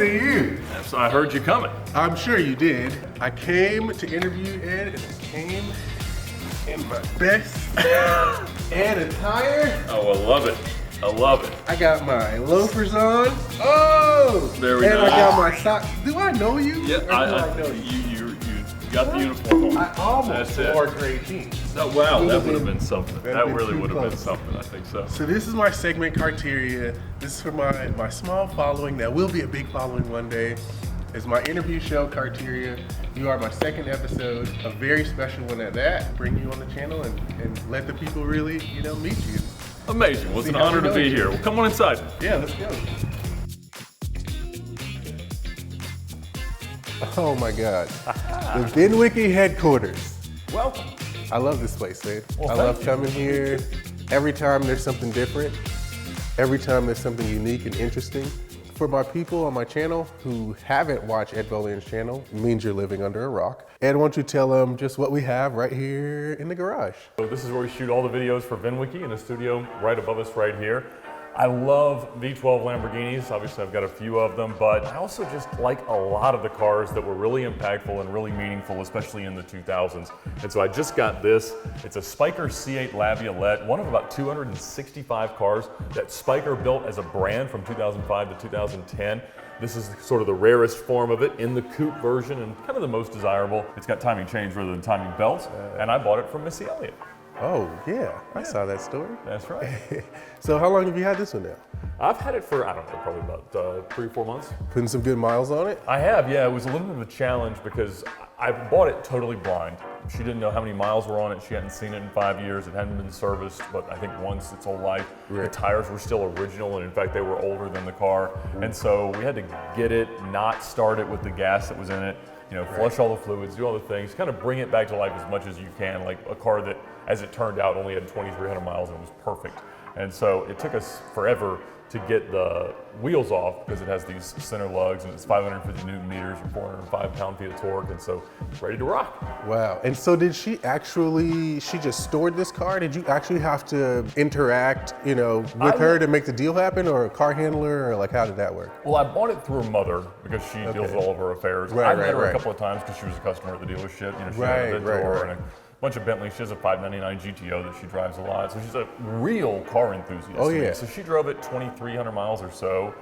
see you. Yes, I heard you coming. I'm sure you did. I came to interview Ed, and I came in my best Ed attire. Oh, I love it. I love it. I got my loafers on. Oh! Very and nice. I got my socks. Do I know you? Yeah, Or do I know you? You got the uniform on. I almost That's wore it. gray jeans. Oh, wow, that would have been something. That'd That been really too would have been close. something, I think so. So this is my segment, Carteria. This is for my small following that will be a big following one day. It's my interview show, Carteria. You are my second episode, a very special one at that. Bring you on the channel and let the people really, meet you. Amazing. Well, it's See an how honor we to know be each here. other. Well, come on inside. Yeah, let's go. Oh my God. The VinWiki headquarters. Welcome. I love this place, man. Well, I thank love you. coming here. Every time there's something different. Every time there's something unique and interesting. For my people on my channel who haven't watched Ed Bolian's channel, it means you're living under a rock. Ed, why don't you tell them just what we have right here in the garage? So this is where we shoot all the videos for VinWiki in a studio right above us right here. I love V12 Lamborghinis. Obviously, I've got a few of them, but I also just like a lot of the cars that were really impactful and really meaningful, especially in the 2000s. And so I just got this. It's a Spyker C8 Laviolette, one of about 265 cars that Spyker built as a brand from 2005 to 2010. This is sort of the rarest form of it in the coupe version and kind of the most desirable. It's got timing chains rather than timing belts, and I bought it from Missy Elliott. Oh, yeah. I saw that story. That's right. So how long have you had this one now? I've had it for, I don't know, probably about 3 or 4 months. Putting some good miles on it? I have, yeah. It was a little bit of a challenge because I bought it totally blind. She didn't know how many miles were on it. She hadn't seen it in 5 years. It hadn't been serviced, but I think once its whole life. Right. The tires were still original, and in fact, they were older than the car. And so we had to get it, not start it with the gas that was in it, flush all the fluids, do all the things, kind of bring it back to life as much as you can, like a car that, as it turned out, only had 2,300 miles and it was perfect. And so it took us forever to get the wheels off because it has these center lugs and it's 550 Newton meters and 405 pound-feet of torque, and so it's ready to rock. Wow. And so did she just stored this car? Did you actually have to interact, with her to make the deal happen, or a car handler, or like how did that work? Well, I bought it through her mother because she deals with all of her affairs. Right, I met her right. a couple of times because she was a customer at the dealership. She Right, had a Ventura right. and a bunch of Bentleys. She has a 599 GTO that she drives a lot. So she's a real car enthusiast. Oh, to me. yeah. So she drove it 2,300 miles or so.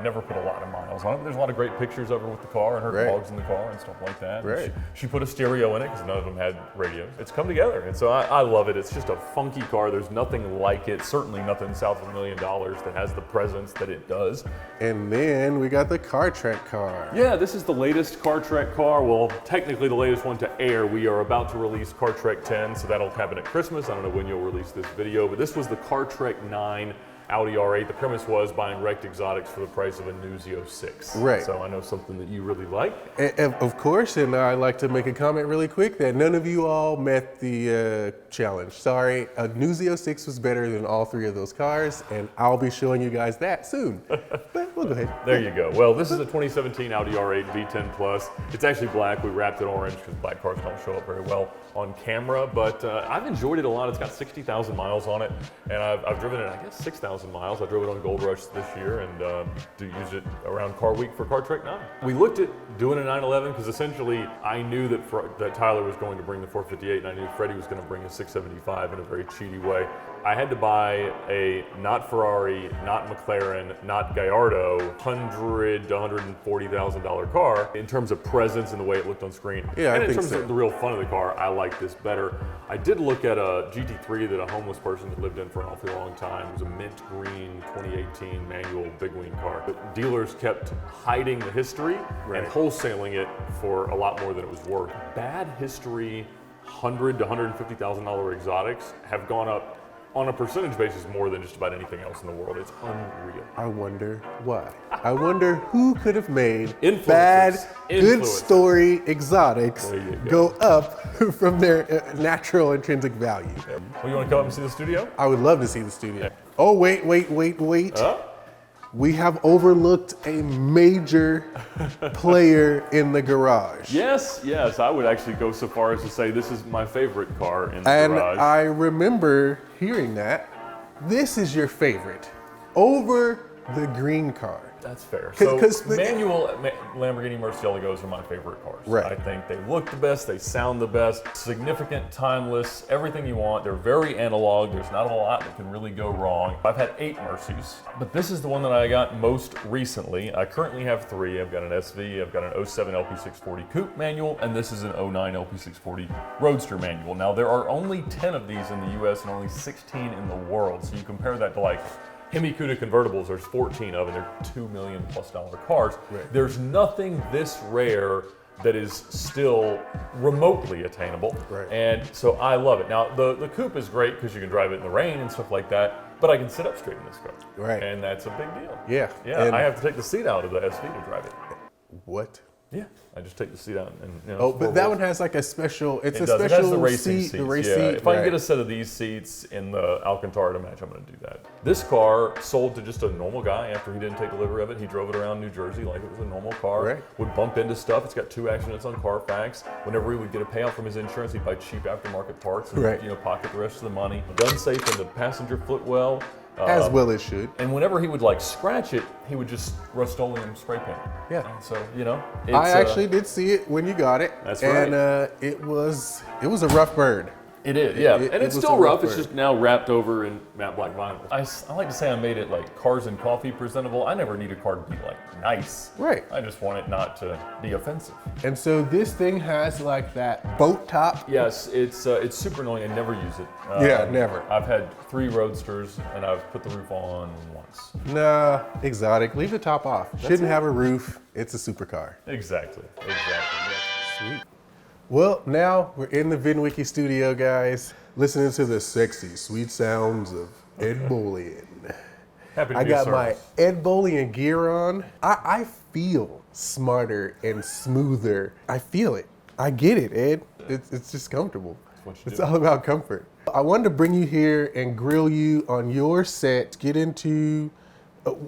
Never put a lot of miles on it. There's a lot of great pictures of her with the car and her Right. dogs in the car and stuff like that. And Right. She put a stereo in it because none of them had radios. It's come together, and so I love it. It's just a funky car. There's nothing like it. Certainly nothing south of $1 million that has the presence that it does. And then we got the Cartrek car. Yeah, this is the latest Cartrek car. Well, technically the latest one to air. We are about to release Cartrek 10, so that'll happen at Christmas. I don't know when you'll release this video, but this was the Cartrek 9 Audi R8. The premise was buying wrecked exotics for the price of a new Z06. Right. So I know something that you really like. Of course, and I'd like to make a comment really quick that none of you all met the challenge. Sorry, a new Z06 was better than all 3 of those cars, and I'll be showing you guys that soon. But we'll go ahead. There you go. Well, this is a 2017 Audi R8 V10 Plus. It's actually black. We wrapped it orange because black cars don't show up very well on camera, but I've enjoyed it a lot. It's got 60,000 miles on it, and I've driven it, I guess, 6,000 miles. I drove it on Gold Rush this year and to use it around Car Week for Cartrek 9. We looked at doing a 911 because essentially I knew that Tyler was going to bring the 458 and I knew Freddie was going to bring a 675 in a very cheaty way. I had to buy a not Ferrari, not McLaren, not Gallardo, $100,000 to $140,000 car in terms of presence and the way it looked on screen. Yeah, and I in think terms so. of the real fun of the car, I like this better. I did look at a GT3 that a homeless person had lived in for an awfully long time. It was a mint green 2018 manual big wing car. But dealers kept hiding the history and wholesaling it for a lot more than it was worth. Bad history, $100,000 to $150,000 exotics have gone up on a percentage basis more than just about anything else in the world. It's unreal. I wonder why. I wonder who could have made Influencers. bad, good Influencers. story exotics There you go up from their natural intrinsic value. Well, you want to come up and see the studio? I would love to see the studio. Oh, wait. Huh? We have overlooked a major player in the garage. Yes, I would actually go so far as to say this is my favorite car in the And garage. I remember hearing that. This is your favorite. Over the green car. That's fair. 'Cause Manual Lamborghini Murcielagos are my favorite cars. Right. I think they look the best, they sound the best, significant, timeless, everything you want. They're very analog. There's not a lot that can really go wrong. I've had 8 Murcies, but this is the one that I got most recently. I currently have 3. I've got an SV, I've got an 07 LP640 Coupe manual, and this is an 09 LP640 Roadster manual. Now, there are only 10 of these in the US and only 16 in the world. So you compare that to like Hemi Cuda convertibles, there's 14 of, and they're $2 million+ cars. Right. There's nothing this rare that is still remotely attainable. Right. And so I love it. Now, the Coupe is great because you can drive it in the rain and stuff like that, but I can sit up straight in this car. Right. And that's a big deal. Yeah. Yeah, And I have to take the seat out of the SV to drive it. what? Yeah, I just take the seat out and Oh, but that one has like a special. It's it a does. special It has the racing seat. seats. The race yeah. seat. If I can right. get a set of these seats in the Alcantara to match, I'm going to do that. This car sold to just a normal guy after he didn't take delivery of it. He drove it around New Jersey like it was a normal car. Right. Would bump into stuff. It's got 2 accidents on Carfax. Whenever he would get a payout from his insurance, he'd buy cheap aftermarket parts and Right. pocket the rest of the money. Gun safe in the passenger footwell. As well as should. And whenever he would like scratch it, he would just Rust-Oleum spray paint it. Yeah. And so it's, I actually did see it when you got it. That's and, right. it was a rough bird. It is, yeah. It And it's was still a rough rough. It's bird. just now wrapped over in matte black vinyl. I like to say I made it like Cars and Coffee presentable. I never need a car to be like nice. Right. I just want it not to be offensive. And so this thing has like that boat top. Yes, it's super annoying. I never use it. Yeah, never. I've had 3 Roadsters and I've put the roof on once. Nah, exotic. Leave the top off. Shouldn't it. have a roof. It's a supercar. Exactly. Yeah. Sweet. Well, now we're in the VinWiki studio, guys, listening to the sexy, sweet sounds of Ed Bolian. Happy to I be got of my service. Ed Bolian gear on. I feel smarter and smoother. I feel it. I get it, Ed. It's just comfortable. what you It's do. all about comfort. I wanted to bring you here and grill you on your set, get into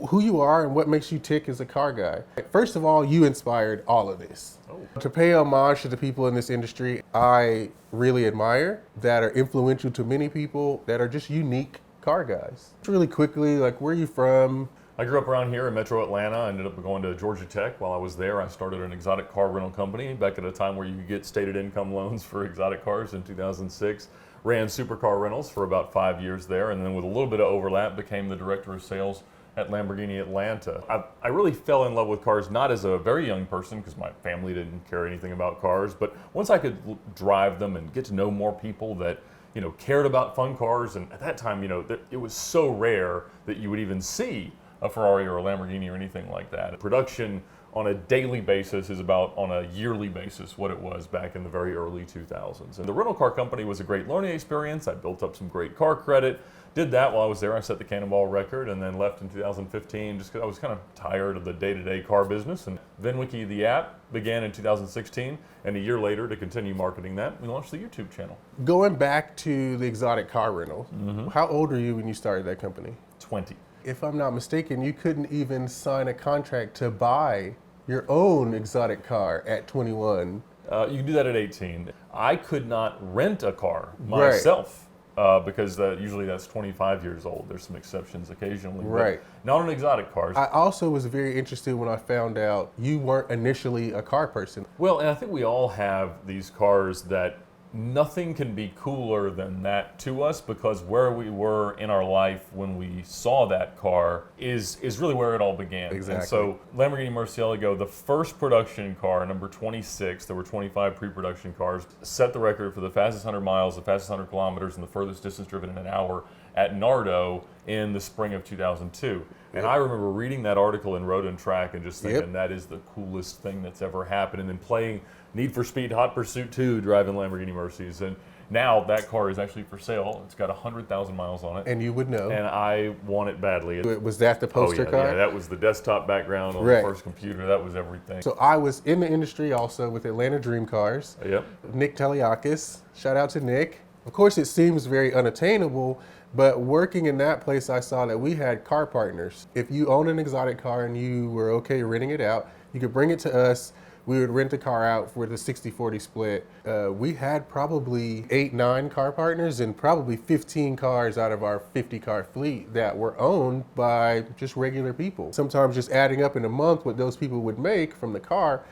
who you are and what makes you tick as a car guy. First of all, you inspired all of this. To pay homage to the people in this industry I really admire, that are influential to many people, that are just unique car guys. Really quickly, like, where are you from? I grew up around here in Metro Atlanta. I ended up going to Georgia Tech. While I was there, I started an exotic car rental company back at a time where you could get stated income loans for exotic cars in 2006. Ran supercar rentals for about 5 years there, and then with a little bit of overlap, became the director of sales at Lamborghini Atlanta. I really fell in love with cars, not as a very young person, because my family didn't care anything about cars, but once I could drive them and get to know more people that cared about fun cars, and at that time, it was so rare that you would even see a Ferrari or a Lamborghini or anything like that. Production on a daily basis is about on a yearly basis what it was back in the very early 2000s. And the rental car company was a great learning experience. I built up some great car credit. Did that while I was there. I set the Cannonball record and then left in 2015 just because I was kind of tired of the day-to-day car business. And VinWiki, the app, began in 2016. And a year later, to continue marketing that, we launched the YouTube channel. Going back to the exotic car rental, how old are you when you started that company? 20. If I'm not mistaken, you couldn't even sign a contract to buy your own exotic car at 21. You can do that at 18. I could not rent a car myself because usually that's 25 years old. There's some exceptions occasionally. Right. Not on exotic cars. I also was very interested when I found out you weren't initially a car person. Well, and I think we all have these cars that nothing can be cooler than that to us, because where we were in our life when we saw that car is really where it all began. Exactly. And so Lamborghini Murcielago, the first production car, number 26, there were 25 pre-production cars, set the record for the fastest 100 miles, the fastest 100 kilometers, and the furthest distance driven in an hour at Nardo in the spring of 2002. And I remember reading that article in Road and Track and just thinking that is the coolest thing that's ever happened. And then playing Need for Speed Hot Pursuit 2, driving Lamborghini Mercies. And now that car is actually for sale. It's got 100,000 miles on it. And you would know. And I want it badly. Was that the poster car? Yeah, that was the desktop background on the first computer. That was everything. So I was in the industry also with Atlanta Dream Cars. Yep. Nick Elliott'S, shout out to Nick. Of course, it seems very unattainable, but working in that place, I saw that we had car partners. If you own an exotic car and you were okay renting it out, you could bring it to us. we would rent a car out for the 60-40 split. We had probably 8-9 car partners and probably 15 cars out of our 50-car fleet that were owned by just regular people. Sometimes just adding up in a month what those people would make from the car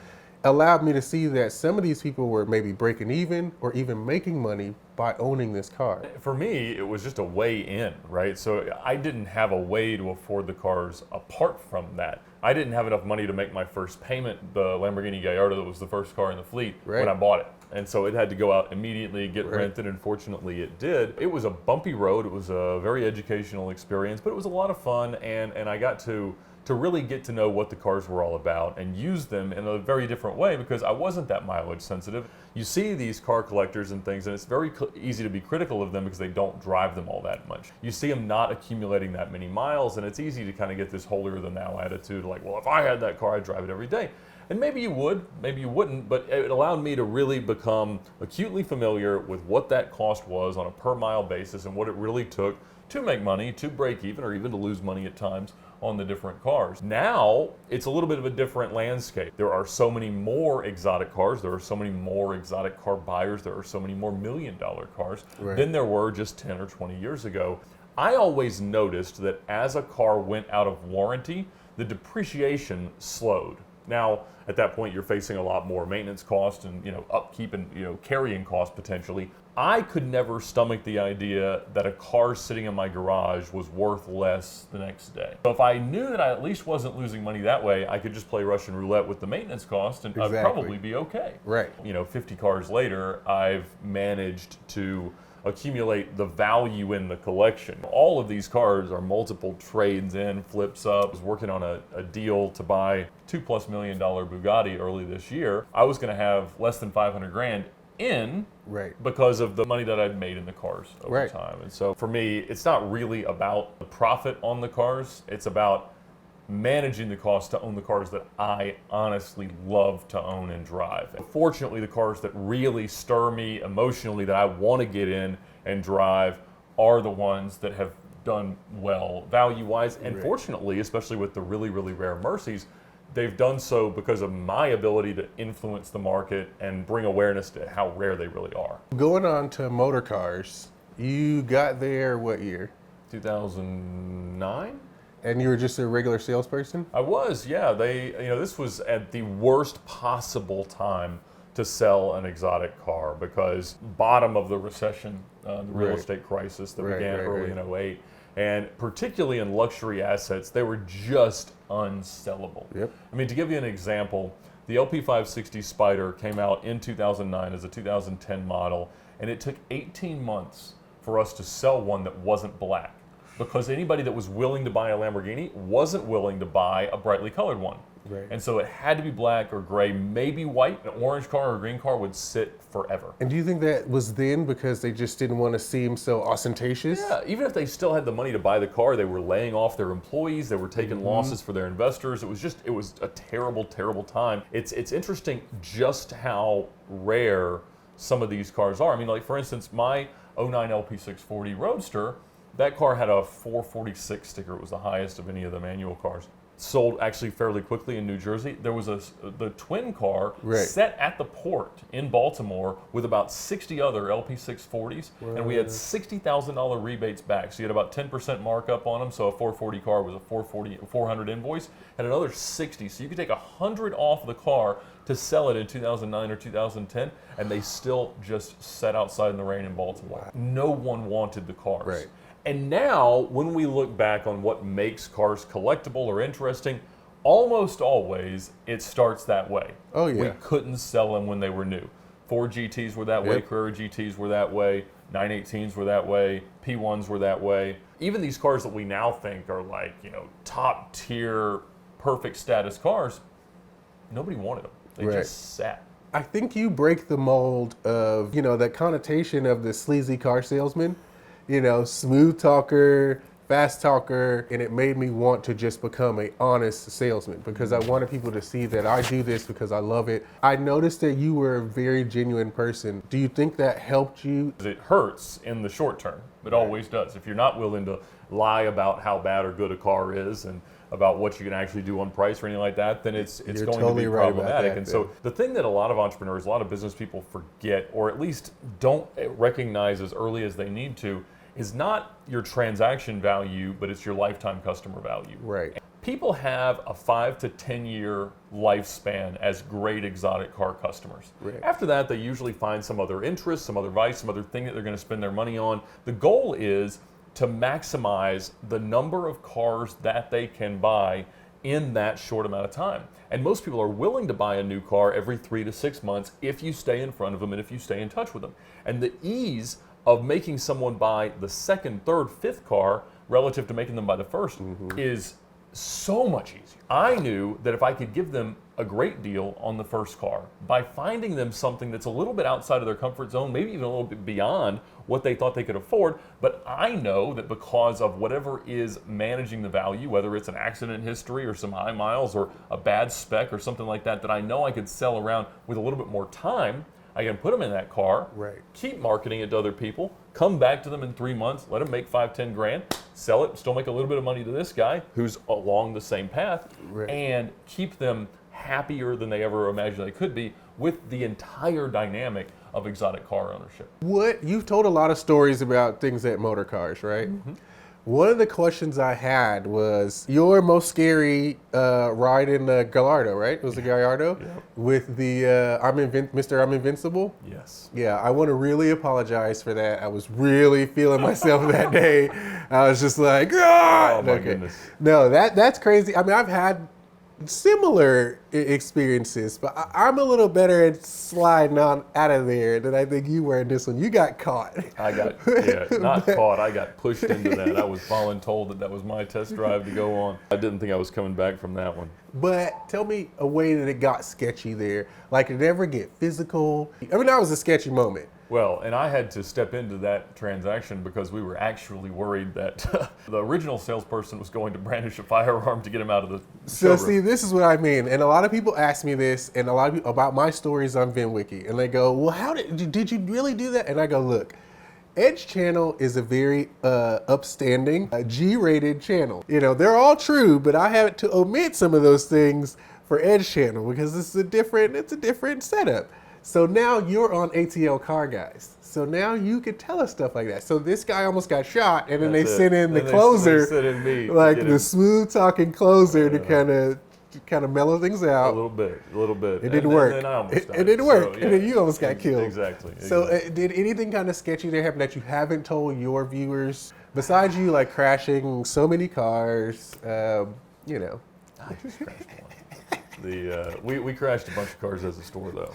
allowed me to see that some of these people were maybe breaking even or even making money by owning this car. For me, it was just a way in, right? So I didn't have a way to afford the cars apart from that. I didn't have enough money to make my first payment, the Lamborghini Gallardo that was the first car in the fleet, when I bought it. And so it had to go out immediately, get rented, and fortunately it did. It was a bumpy road. It was a very educational experience, but it was a lot of fun, and I got to really get to know what the cars were all about and use them in a very different way because I wasn't that mileage sensitive. You see these car collectors and things, and it's very easy to be critical of them because they don't drive them all that much. You see them not accumulating that many miles, and it's easy to kind of get this holier than thou attitude, like, well, if I had that car, I'd drive it every day. And maybe you would, maybe you wouldn't, but it allowed me to really become acutely familiar with what that cost was on a per mile basis and what it really took to make money, to break even, or even to lose money at times on the different cars. Now, it's a little bit of a different landscape. There are so many more exotic cars, there are so many more exotic car buyers, there are so many more $1 million cars than there were just 10 or 20 years ago. I always noticed that as a car went out of warranty, the depreciation slowed. Now, at that point, you're facing a lot more maintenance cost and upkeep and carrying cost potentially. I could never stomach the idea that a car sitting in my garage was worth less the next day. So if I knew that I at least wasn't losing money that way, I could just play Russian roulette with the maintenance cost and I'd probably be okay. Right. 50 cars later, I've managed to accumulate the value in the collection. All of these cars are multiple trades in, flips up. I was working on a deal to buy $2+ million Bugatti early this year. I was going to have less than 500 grand in because of the money that I'd made in the cars over time. And so for me, it's not really about the profit on the cars. It's about managing the cost to own the cars that I honestly love to own and drive. Fortunately, the cars that really stir me emotionally, that I want to get in and drive, are the ones that have done well value-wise. And fortunately, especially with the really, really rare Murcies, they've done so because of my ability to influence the market and bring awareness to how rare they really are. Going on to motor cars, you got there what year? 2009? And you were just a regular salesperson? I was, yeah. This was at the worst possible time to sell an exotic car because bottom of the recession, the real estate crisis that began early in 08, and particularly in luxury assets, they were just unsellable. I mean, to give you an example, the LP560 Spyker came out in 2009 as a 2010 model, and it took 18 months for us to sell one that wasn't black, because anybody that was willing to buy a Lamborghini wasn't willing to buy a brightly colored one. And so it had to be black or gray, maybe white. An orange car or a green car would sit forever. And do you think that was then because they just didn't want to seem so ostentatious? Yeah, even if they still had the money to buy the car, they were laying off their employees, they were taking losses for their investors. It was a terrible, terrible time. It's interesting just how rare some of these cars are. I mean, like for instance, my 09 LP640 Roadster, that car had a 446 sticker. It was the highest of any of the manual cars. Sold actually fairly quickly in New Jersey. There was the twin car set at the port in Baltimore with about 60 other LP640s, and we had $60,000 rebates back. So you had about 10% markup on them. So a 440 car was a 400 invoice, and another 60. So you could take 100 off the car to sell it in 2009 or 2010, and they still just sat outside in the rain in Baltimore. No one wanted the cars. And now, when we look back on what makes cars collectible or interesting, almost always it starts that way. We couldn't sell them when they were new. Ford GTs were that way, Carrera GTs were that way, 918s were that way, P1s were that way. Even these cars that we now think are like, top tier, perfect status cars, nobody wanted them. They just sat. I think you break the mold of, that connotation of the sleazy car salesman. Smooth talker, fast talker, and it made me want to just become an honest salesman because I wanted people to see that I do this because I love it. I noticed that you were a very genuine person. Do you think that helped you? It hurts in the short term. It always does. If you're not willing to lie about how bad or good a car is and about what you can actually do on price or anything like that, then it's You're going totally to be right about problematic. that, And so the thing that a lot of entrepreneurs, a lot of business people forget, or at least don't recognize as early as they need to, is not your transaction value, but it's your lifetime customer value. Right. People have a 5 to 10 year lifespan as great exotic car customers. Right. After that, they usually find some other interest, some other vice, some other thing that they're going to spend their money on. The goal is to maximize the number of cars that they can buy in that short amount of time. And most people are willing to buy a new car every 3 to 6 months if you stay in front of them and if you stay in touch with them. And the ease of making someone buy the second, third, fifth car relative to making them buy the first is so much easier. I knew that if I could give them a great deal on the first car by finding them something that's a little bit outside of their comfort zone, maybe even a little bit beyond what they thought they could afford, but I know that because of whatever is managing the value, whether it's an accident history or some high miles or a bad spec or something like that, that I know I could sell around with a little bit more time. I can put them in that car, Right. keep marketing it to other people, come back to them in 3 months, let them make 5, 10 grand, sell it, still make a little bit of money to this guy who's along the same path, Right. and keep them happier than they ever imagined they could be with the entire dynamic of exotic car ownership. What you've told a lot of stories about things at motor cars, right? One of the questions I had was your most scary ride in the Gallardo, right? It was the Gallardo with the Mr. I'm Invincible. Yes. Yeah, I want to really apologize for that. I was really feeling myself that day. I was just like, ah! Oh my goodness. No, that's crazy. I mean, I've had similar experiences, but I'm a little better at sliding on out of there than I think you were in this one. You got caught. I got, not caught, I got pushed into that. I was voluntold that was my test drive to go on. I didn't think I was coming back from that one. But tell me a way that it got sketchy there. Like, did it ever get physical? I mean, that was a sketchy moment. Well, and I had to step into that transaction because we were actually worried that the original salesperson was going to brandish a firearm to get him out of the So showroom. see, this is what I mean. And a lot of people ask me this, and a lot of people about my stories on VinWiki. And they go, well, how did you really do that? And I go, look, Edge channel is a very upstanding, G-rated channel. You know, they're all true, but I had to omit some of those things for Edge channel because it's a different setup. So now you're on ATL Car Guys. So now you could tell us stuff like that. So this guy almost got shot, and then they sent in the closer, They sent in me like the smooth talking closer to kind of mellow things out. A little bit. It didn't work. And then I almost died. It didn't work, So, and then you almost got killed. Exactly. So did anything kind of sketchy there happen that you haven't told your viewers besides you like crashing so many cars? You know. I just crashed one. We crashed a bunch of cars as a store though.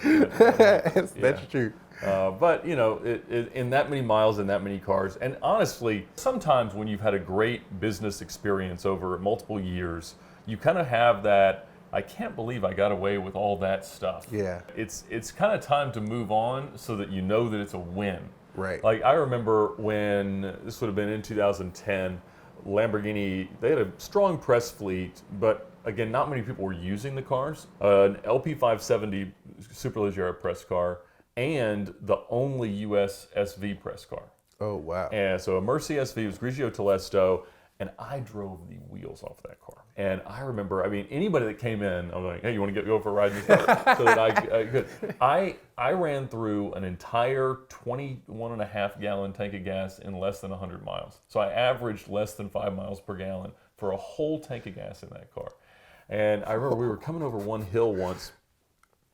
That's true. But you know, in that many miles and that many cars, and honestly, sometimes when you've had a great business experience over multiple years, you kind of have that, I can't believe I got away with all that stuff. Yeah. It's kind of time to move on so that you know that it's a win. Right. Like I remember when, this would have been in 2010, Lamborghini, they had a strong press fleet, but again, not many people were using the cars. An LP570 Superleggera press car and the only US SV press car. Oh, wow. And so a Mercy SV was Grigio Telesto, and I drove the wheels off that car. And I remember, I mean, anybody that came in, I'm like, hey, you want to go for a ride in this car? So that I could. I ran through an entire 21.5 gallon tank of gas in less than 100 miles. So I averaged less than 5 miles per gallon for a whole tank of gas in that car. And I remember we were coming over one hill once,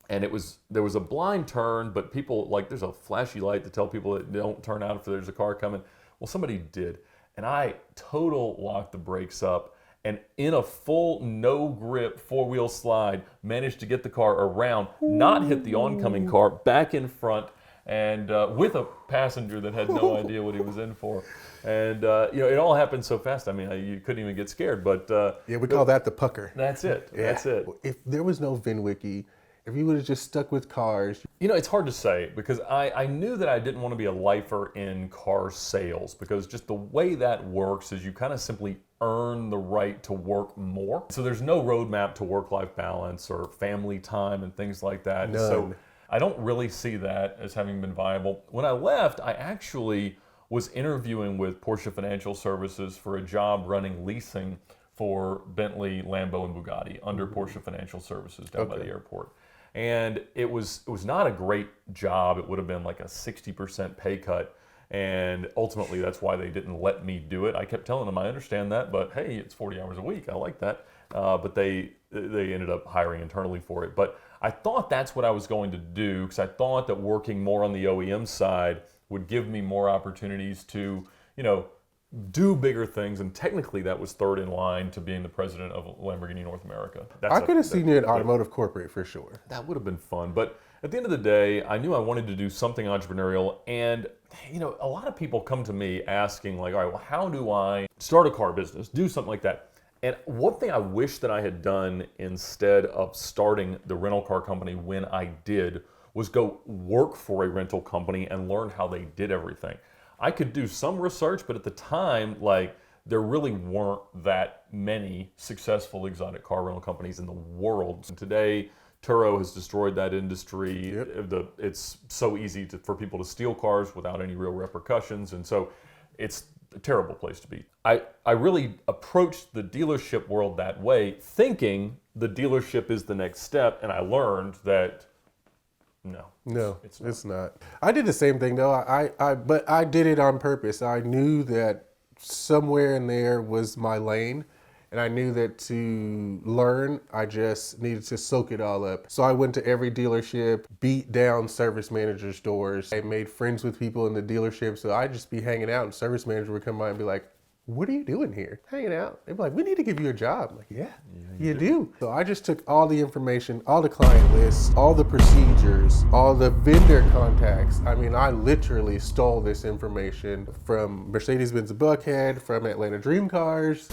and there was a blind turn, but people, like, there's a flashy light to tell people that don't turn out if there's a car coming. Well, somebody did. And I total locked the brakes up, and in a full no grip 4-wheel slide, managed to get the car around, not hit the oncoming car, back in front, and with a passenger that had no idea what he was in for. And you know, it all happened so fast. I mean, you couldn't even get scared. But yeah, we call that the pucker. That's it. Yeah. That's it. If there was no VinWiki, if you would have just stuck with cars. You know, it's hard to say because I knew that I didn't want to be a lifer in car sales because just the way that works is you kind of simply earn the right to work more. So there's no roadmap to work-life balance or family time and things like that. None. So I don't really see that as having been viable. When I left, I actually was interviewing with Porsche Financial Services for a job running leasing for Bentley, Lambo, and Bugatti under Porsche Financial Services down by the airport. And it was not a great job. It would have been like a 60% pay cut. And ultimately, that's why they didn't let me do it. I kept telling them, I understand that, but hey, it's 40 hours a week. I like that. But they ended up hiring internally for it. But I thought that's what I was going to do, because I thought that working more on the OEM side would give me more opportunities to, do bigger things. And technically, that was third in line to being the president of Lamborghini North America. I could have seen you in automotive corporate for sure. That would have been fun. But at the end of the day, I knew I wanted to do something entrepreneurial. And, a lot of people come to me asking, like, all right, well, how do I start a car business, do something like that? And one thing I wish that I had done instead of starting the rental car company when I did was go work for a rental company and learn how they did everything. I could do some research, but at the time, there really weren't that many successful exotic car rental companies in the world. And today, Turo has destroyed that industry. Yep. It's so easy for people to steal cars without any real repercussions, and so it's a terrible place to be. I really approached the dealership world that way, thinking the dealership is the next step, and I learned that no, it's not. I did the same thing though. But I did it on purpose. I knew that somewhere in there was my lane, and I knew that to learn, I just needed to soak it all up. So I went to every dealership, beat down service managers' doors. I made friends with people in the dealership, so I'd just be hanging out, and service manager would come by and be like, "What are you doing here?" Hanging out. They'd be like, "We need to give you a job." I'm like, yeah, you do. So I just took all the information, all the client lists, all the procedures, all the vendor contacts. I mean, I literally stole this information from Mercedes-Benz Buckhead, from Atlanta Dream Cars.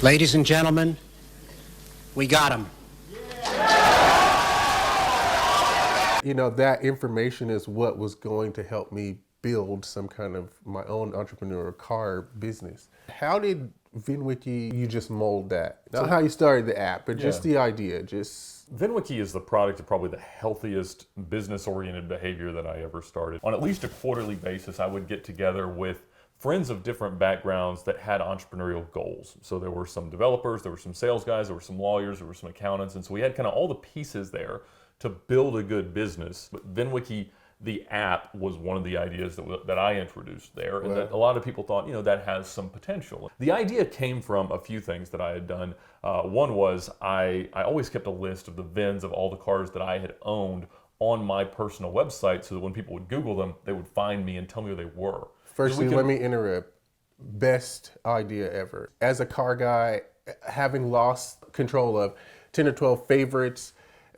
Ladies and gentlemen, we got him. That information is what was going to help me build some kind of my own entrepreneurial car business. How did VinWiki, you just mold that? Not how you started the app, but just the idea. VinWiki is the product of probably the healthiest business-oriented behavior that I ever started. On at least a quarterly basis, I would get together with friends of different backgrounds that had entrepreneurial goals. So there were some developers, there were some sales guys, there were some lawyers, there were some accountants, and so we had kind of all the pieces there to build a good business. But VinWiki, the app, was one of the ideas that I introduced there, and that a lot of people thought, that has some potential. The idea came from a few things that I had done. One was I always kept a list of the VINs of all the cars that I had owned on my personal website, so that when people would Google them, they would find me and tell me who they were. Firstly, let me interrupt. Best idea ever. As a car guy, having lost control of 10 or 12 favorites,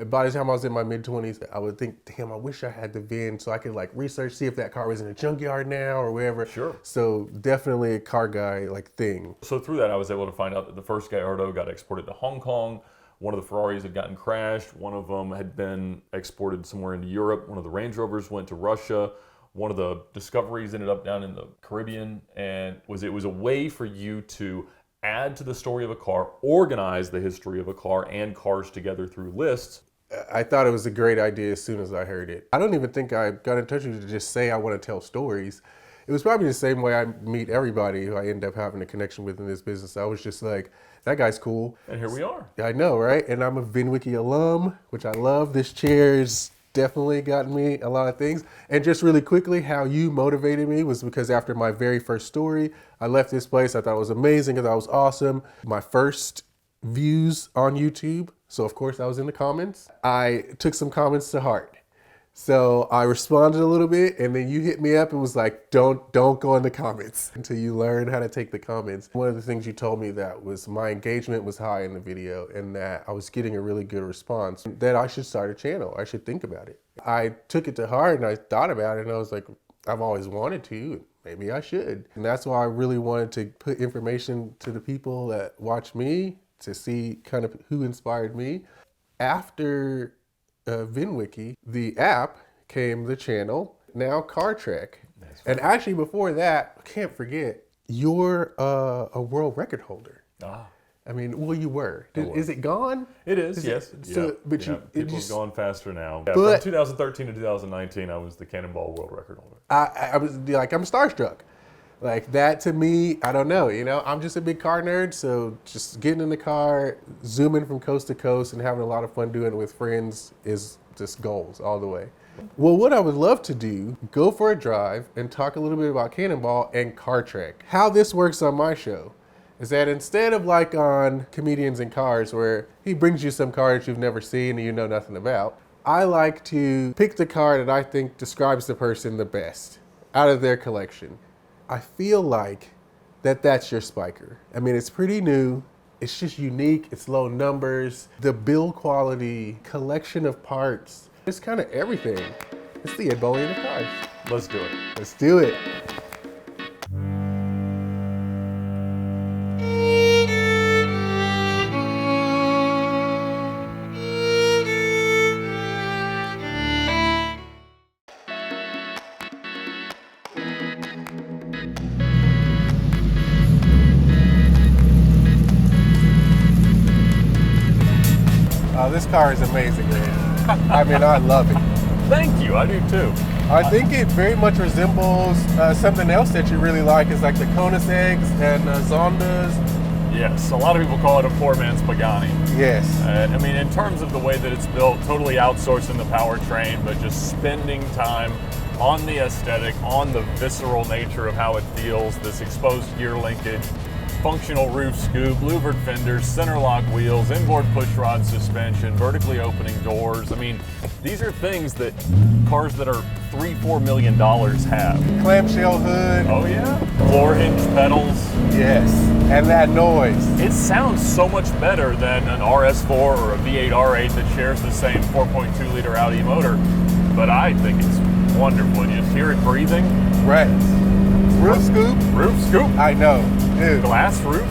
by the time I was in my mid-20s, I would think, damn, I wish I had the VIN so I could research, see if that car was in a junkyard now or wherever. Sure. So definitely a car guy thing. So through that, I was able to find out that the first Gallardo got exported to Hong Kong. One of the Ferraris had gotten crashed. One of them had been exported somewhere into Europe. One of the Range Rovers went to Russia. One of the Discoveries ended up down in the Caribbean, and it was a way for you to add to the story of a car, organize the history of a car and cars together through lists. I thought it was a great idea as soon as I heard it. I don't even think I got in touch with you to just say I want to tell stories. It was probably the same way I meet everybody who I end up having a connection with in this business. I was just like, that guy's cool. And here we are. I know, right? And I'm a VinWiki alum, which I love. This chair's definitely gotten me a lot of things. And just really quickly, how you motivated me was because after my very first story, I left this place. I thought it was amazing. I thought it was awesome. My first views on YouTube. So of course I was in the comments. I took some comments to heart. So I responded a little bit, and then you hit me up and was like, don't go in the comments until you learn how to take the comments. One of the things you told me that was my engagement was high in the video, and that I was getting a really good response, that I should start a channel. I should think about it. I took it to heart and I thought about it, and I was like, I've always wanted to, maybe I should. And that's why I really wanted to put information to the people that watch me to see kind of who inspired me. After VinWiki, the app, came the channel, now CarTrek. And actually before that, I can't forget, you're a world record holder. I mean, well, you were. Is it gone? It is, yes. But people have gone faster now. From 2013 to 2019, I was the Cannonball world record holder. I was like, I'm starstruck. Like that to me, I don't know, I'm just a big car nerd, so just getting in the car, zooming from coast to coast and having a lot of fun doing it with friends is just goals all the way. Well, what I would love to do, go for a drive and talk a little bit about Cannonball and Car Trek. How this works on my show is that instead of like on Comedians in Cars where he brings you some car that you've never seen and you know nothing about, I like to pick the car that I think describes the person the best out of their collection. I feel like that's your Spyker. I mean, it's pretty new. It's just unique. It's low numbers. The build quality, collection of parts, it's kind of everything. It's the Bolian of cars. Let's do it. Let's do it. This car is amazing, man. I mean, I love it. Thank you, I do too. I think it very much resembles something else that you really like is like the Koenigseggs and Zondas. Yes, a lot of people call it a poor man's Pagani. Yes. I mean, in terms of the way that it's built, totally outsourcing the powertrain, but just spending time on the aesthetic, on the visceral nature of how it feels, this exposed gear linkage, functional roof scoop, louvered fenders, center lock wheels, inboard pushrod suspension, vertically opening doors. I mean, these are things that cars that are $3-4 million have. Clamshell hood. Oh yeah. Floor hinge pedals. Yes. And that noise. It sounds so much better than an RS4 or a V8 R8 that shares the same 4.2 liter Audi motor. But I think it's wonderful. You just hear it breathing. Right. Roof scoop. Roof scoop. I know. Dude. Glass roof.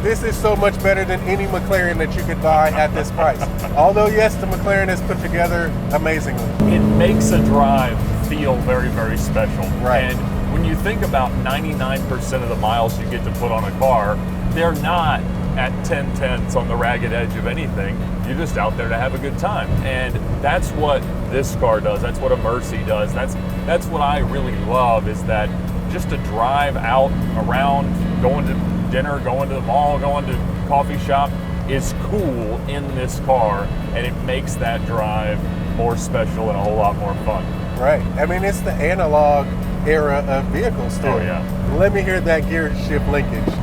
This is so much better than any McLaren that you could buy at this price. Although, yes, the McLaren is put together amazingly. It makes a drive feel very, very special. Right. And when you think about 99% of the miles you get to put on a car, they're not at 10/10ths on the ragged edge of anything. You're just out there to have a good time. And that's what this car does. That's what a Murci does. That's what I really love, is that just to drive out around, going to dinner, going to the mall, going to coffee shop is cool in this car, and it makes that drive more special and a whole lot more fun. Right. I mean, it's the analog era of vehicles still. Oh yeah. Let me hear that gear shift linkage.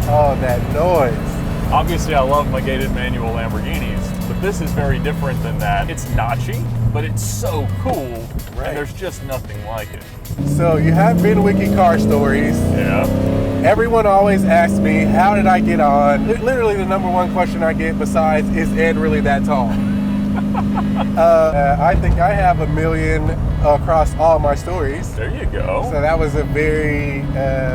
Oh, that noise. Obviously, I love my gated manual Lamborghinis, but this is very different than that. It's notchy, but it's so cool, Right. and there's just nothing like it. So you have VinWiki car stories. Yeah. Everyone always asks me, how did I get on? Literally the number one question I get besides, is Ed really that tall? I think I have 1 million across all my stories. There you go. So that was a very,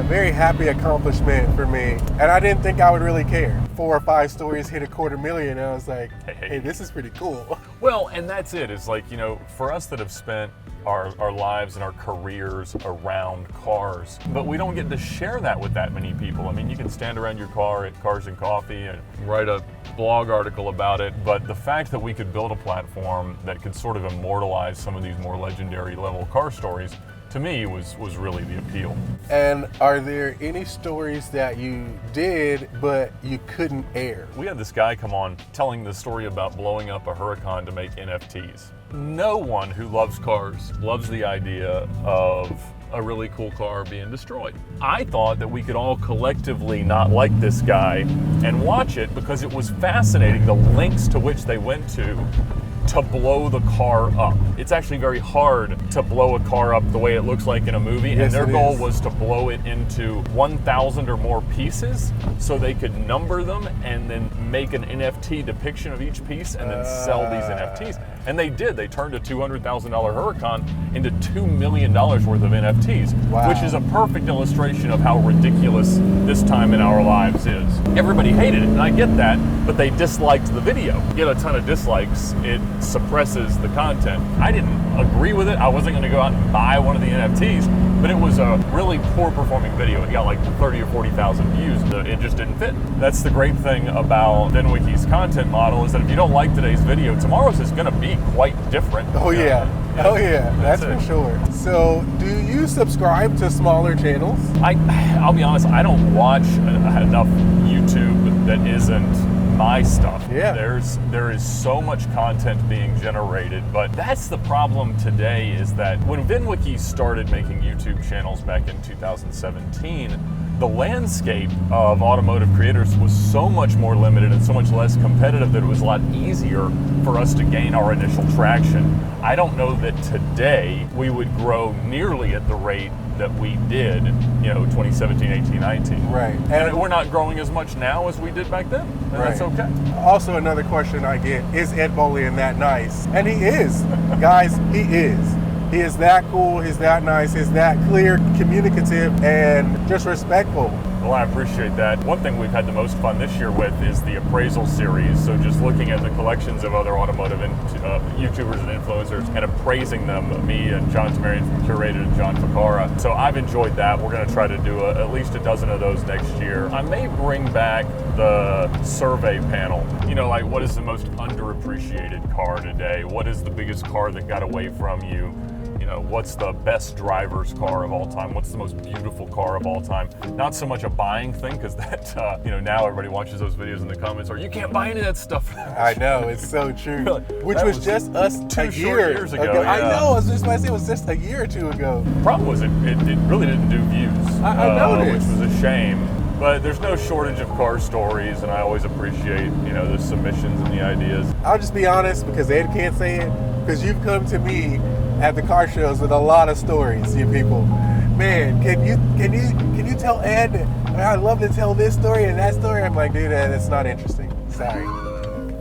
very happy accomplishment for me. And I didn't think I would really care. 4 or 5 stories hit 250,000. And I was like, hey, this is pretty cool. Well, and that's it. It's like, for us that have spent our lives and our careers around cars, but we don't get to share that with that many people. I mean, you can stand around your car at Cars and Coffee and write a blog article about it, but the fact that we could build a platform that could sort of immortalize some of these more legendary level car stories, to me, was really the appeal. And are there any stories that you did but you couldn't air? We had this guy come on telling the story about blowing up a Huracan to make NFTs. No one who loves cars loves the idea of a really cool car being destroyed. I thought that we could all collectively not like this guy and watch it because it was fascinating the lengths to which they went to blow the car up. It's actually very hard to blow a car up the way it looks like in a movie, Yes, and their it goal is. was to blow it into 1,000 or more pieces so they could number them and then make an NFT depiction of each piece and then sell these NFTs. And they did. They turned a $200,000 Huracan into $2 million worth of NFTs, Wow. which is a perfect illustration of how ridiculous this time in our lives is. Everybody hated it, and I get that, but they disliked the video. You get a ton of dislikes, it suppresses the content. I didn't agree with it. I wasn't going to go out and buy one of the NFTs, but it was a really poor performing video. It got like 30 or 40,000 views. It just didn't fit. That's the great thing about VinWiki's content model, is that if you don't like today's video, tomorrow's is going to be quite different. Oh yeah. Oh yeah, that's for it. sure. So, do you subscribe to smaller channels? I'll be honest, I don't watch enough YouTube that isn't my stuff. Yeah. There is so much content being generated, but that's the problem today, is that when VinWiki started making YouTube channels back in 2017, the landscape of automotive creators was so much more limited and so much less competitive that it was a lot easier for us to gain our initial traction. I don't know that today we would grow nearly at the rate that we did, 2017, 18, 19. Right. And we're not growing as much now as we did back then. And that's okay. Also, another question I get, is Ed Bolian that nice? And he is. Guys, he is. He is that cool, he's that nice, he's that clear, communicative, and just respectful. Well, I appreciate that. One thing we've had the most fun this year with is the appraisal series. So just looking at the collections of other automotive YouTubers and influencers and appraising them, me and John Tamarian from Curated and John Ficara. So I've enjoyed that. We're going to try to do at least a dozen of those next year. I may bring back the survey panel. Like, what is the most underappreciated car today? What is the biggest car that got away from you? What's the best driver's car of all time? What's the most beautiful car of all time? Not so much a buying thing, because that, now everybody watches those videos in the comments, or you can't buy any of that stuff. I know, it's so true. Which was just us 2 short years ago. Yeah. I know, I was just about to say, it was just a year or two ago. The problem was it really didn't do views. I noticed. Which was a shame. But there's no shortage of car stories, and I always appreciate, the submissions and the ideas. I'll just be honest, because Ed can't say it, because you've come to me at the car shows with a lot of stories, you people. Man, can you tell Ed, I'd love to tell this story and that story? I'm like, dude, that's not interesting. Sorry.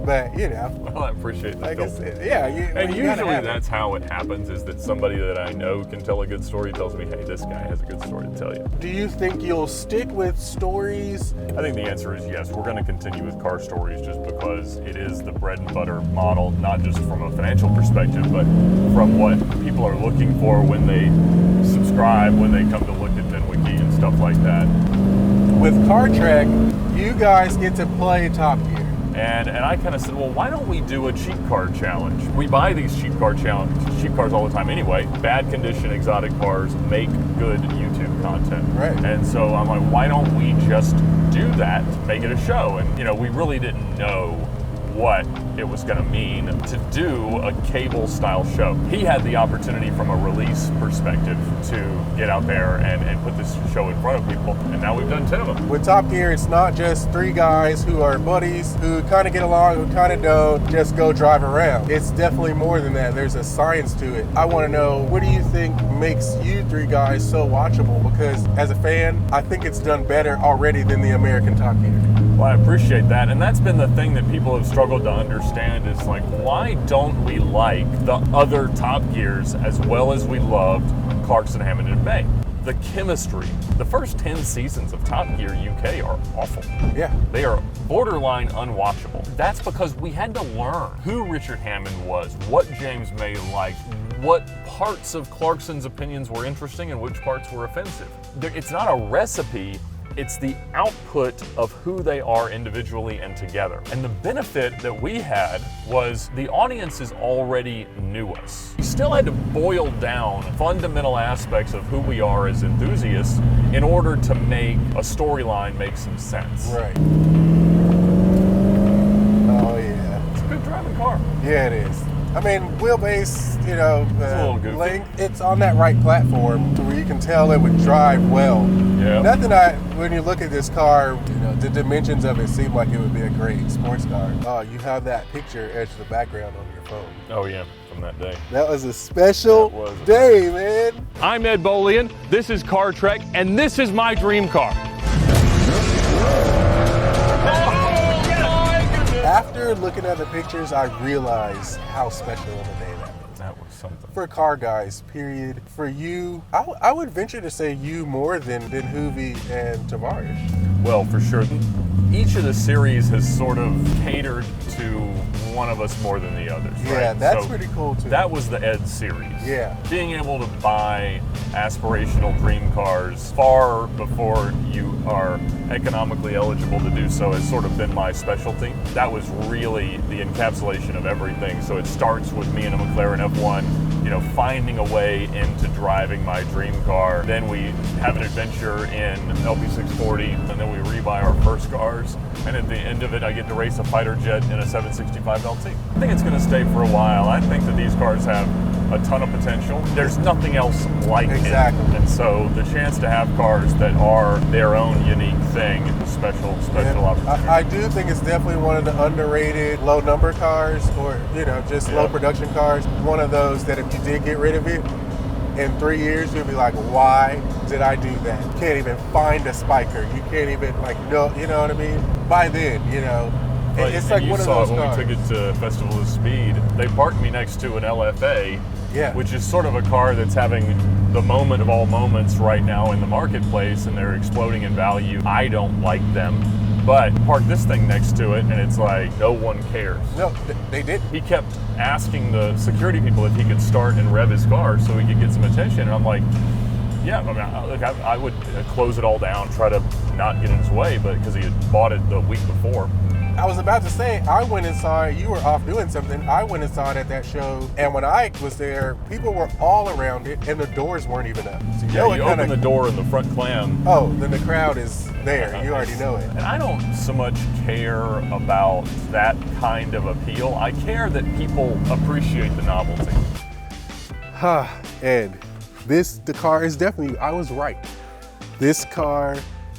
But, Well, I appreciate that. like I said, yeah. And usually that's how it happens, is that somebody that I know can tell a good story tells me, hey, this guy has a good story to tell you. Do you think you'll stick with stories? I think the answer is yes. We're going to continue with car stories just because it is the bread and butter model, not just from a financial perspective, but from what people are looking for when they subscribe, when they come to look at VinWiki and stuff like that. With Car Trek, you guys get to play Top Gear. And I kind of said, well, why don't we do a cheap car challenge? We buy these cheap cars all the time anyway. Bad condition exotic cars make good YouTube content. Right. And so I'm like, why don't we just do that, make it a show? And we really didn't know what it was going to mean to do a cable style show. He had the opportunity from a release perspective to get out there and put this show in front of people, and now we've done 10 of them. With Top Gear, it's not just three guys who are buddies, who kind of get along, who kind of don't, just go drive around. It's definitely more than that. There's a science to it. I want to know, what do you think makes you three guys so watchable? Because as a fan, I think it's done better already than the American Top Gear. Well, I appreciate that, and that's been the thing that people have struggled to understand, is like, why don't we like the other Top Gears as well as we loved Clarkson, Hammond, and Bay? The chemistry. The first 10 seasons of Top Gear UK are awful. Yeah. They are borderline unwatchable. That's because we had to learn who Richard Hammond was, what James May liked, what parts of Clarkson's opinions were interesting and which parts were offensive. It's not a recipe. It's the output of who they are individually and together. And the benefit that we had was the audiences already knew us. We still had to boil down fundamental aspects of who we are as enthusiasts in order to make a storyline make some sense. Right. Oh, yeah. It's a good driving car. Yeah, it is. I mean, wheelbase, It's a little goofy. length, it's on that right platform to where you can tell it would drive well. Yeah. When you look at this car, the dimensions of it seem like it would be a great sports car. You have that picture edge of the background on your phone. Oh yeah, from that day. That was a special That was. day, man. I'm Ed Bolian, this is Car Trek, and this is my dream car. After looking at the pictures, I realized how special of a day that was. That was something. For car guys, period. For you, I would venture to say you more than Hoovy and Tavares. Well, for sure. Each of the series has sort of catered to one of us more than the others. Yeah, right? that's So pretty cool too. That was the Ed series. Yeah. Being able to buy aspirational dream cars far before you are economically eligible to do so has sort of been my specialty. That was really the encapsulation of everything. So it starts with me in a McLaren F1, you know, finding a way into driving my dream car. Then we have an adventure in LP640, and then we rebuy our first cars. And at the end of it, I get to race a fighter jet in a 765 LT. I think it's going to stay for a while. I think that these cars have a ton of potential. There's nothing else like it. And so the chance to have cars that are their own unique thing is special opportunity. I do think it's definitely one of the underrated low number cars, or just low production cars. One of those that if you did get rid of it, in 3 years you'll be like, why did I do that? You can't even find a Spyker. You can't even you know what I mean? By then, it's like one of those when cars. we took it to Festival of Speed, they parked me next to an LFA, which is sort of a car that's having the moment of all moments right now in the marketplace, and they're exploding in value. I don't like them, but park this thing next to it, and it's like no one cares. No, they didn't. He kept asking the security people if he could start and rev his car so he could get some attention, and I'm like, yeah, I would close it all down, try to not get in his way, but because he had bought it the week before. I was about to say, I went inside, you were off doing something, I went inside at that show, and when I was there, people were all around it, and the doors weren't even up. So you open the door and the front clam. Oh, then the crowd is there, you already know it. And I don't so much care about that kind of appeal. I care that people appreciate the novelty. Ed, the car is definitely, I was right. This car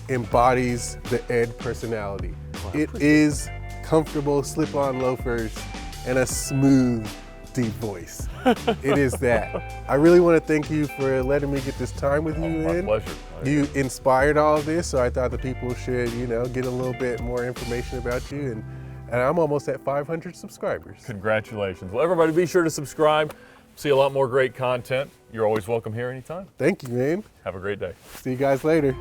embodies the Ed personality. It is comfortable slip-on loafers and a smooth, deep voice. It is that. I really want to thank you for letting me get this time with you, My Ed. pleasure. You inspired all of this, so I thought the people should, get a little bit more information about you. And I'm almost at 500 subscribers. Congratulations. Well, everybody be sure to subscribe. See a lot more great content. You're always welcome here anytime. Thank you, man. Have a great day. See you guys later.